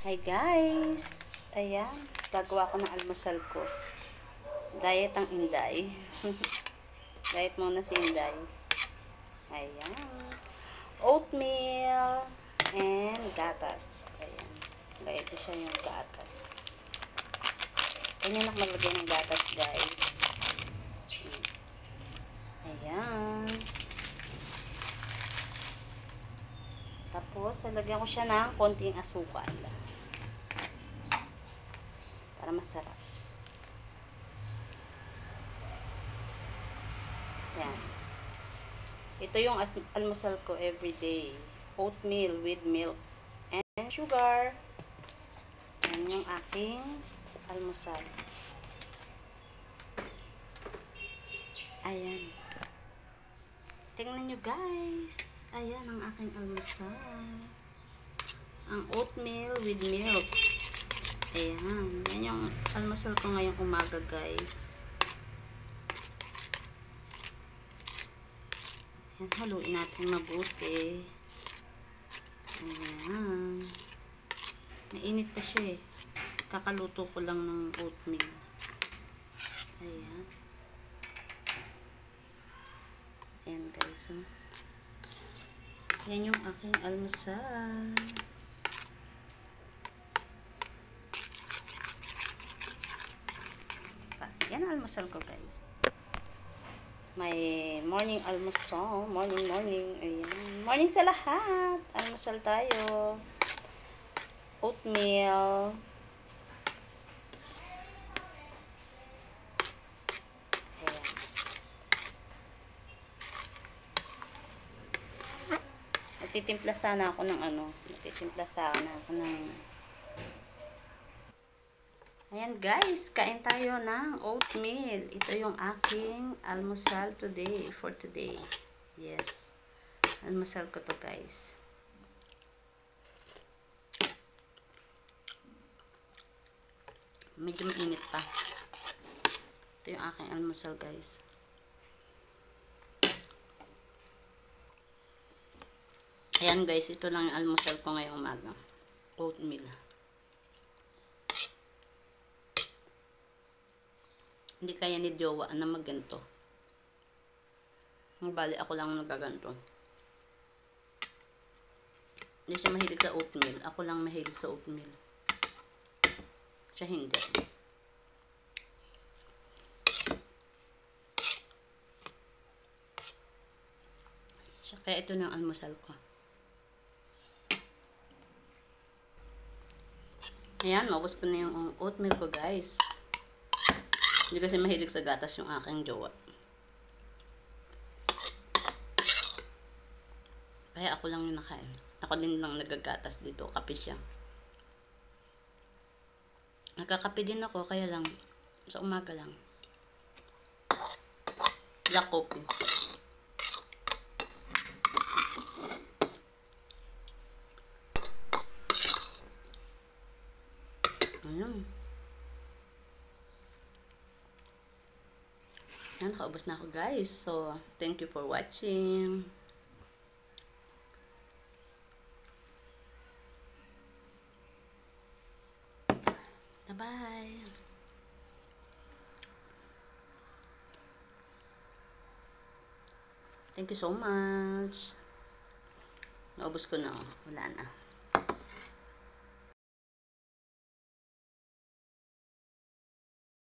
Hi guys! Ayan, gagawa ko ng almusal ko. Diet ang Inday. Diet muna si Inday. Ayan. Oatmeal and gatas. Ayan. Lagay ko siya yung gatas. Ganyan ako maglagay ng gatas guys. Ayan. Tapos, lalagyan ko siya ng konting asukal. Para masarap. Yan. Ito yung almusal ko everyday. Oatmeal with milk and sugar. Yan yung aking almusal. Ayan. Tingnan nyo guys. Ayan ang aking almusal. Ang oatmeal with milk. Ayan. Yan yung almusal ko ngayong umaga guys. Ayan. Haluin natin mabuti. Ayan. Mainit pa siya eh. Kakaluto ko lang ng oatmeal. Ayan. Ayan guys. Yan yung aking almusal. Yan ang almusal ko guys. May morning almusal. Morning. Ayan. Morning sa lahat. Almusal tayo. Oatmeal. Ayan. Natitimpla sana ako ng Ayan guys, kain tayo ng oatmeal. Ito yung aking almusal for today. Yes. Almusal ko to guys. Medyo mainit pa. Ito yung aking almusal guys. Ayan guys, ito lang yung almusal ko ngayong umaga. Oatmeal. Hindi kaya ni jowa na magganto. Bali ako lang nagaganto. Hindi siya mahilig sa oatmeal. Ako lang mahilig sa oatmeal. Siya hindi. Kaya ito na ang almusal ko. Ayan, maubos ko na yung oatmeal ko guys. Hindi kasi mahilig sa gatas yung aking jowa. Kaya ako lang yung nakain. Ako din lang nagagatas dito. Kape siya. Nagkakape din ako, kaya lang sa umaga lang. Black coffee. Ayan. Yan, nakaubos na ako guys. So, thank you for watching. Bye-bye. Thank you so much. Naubos ko na. Wala na.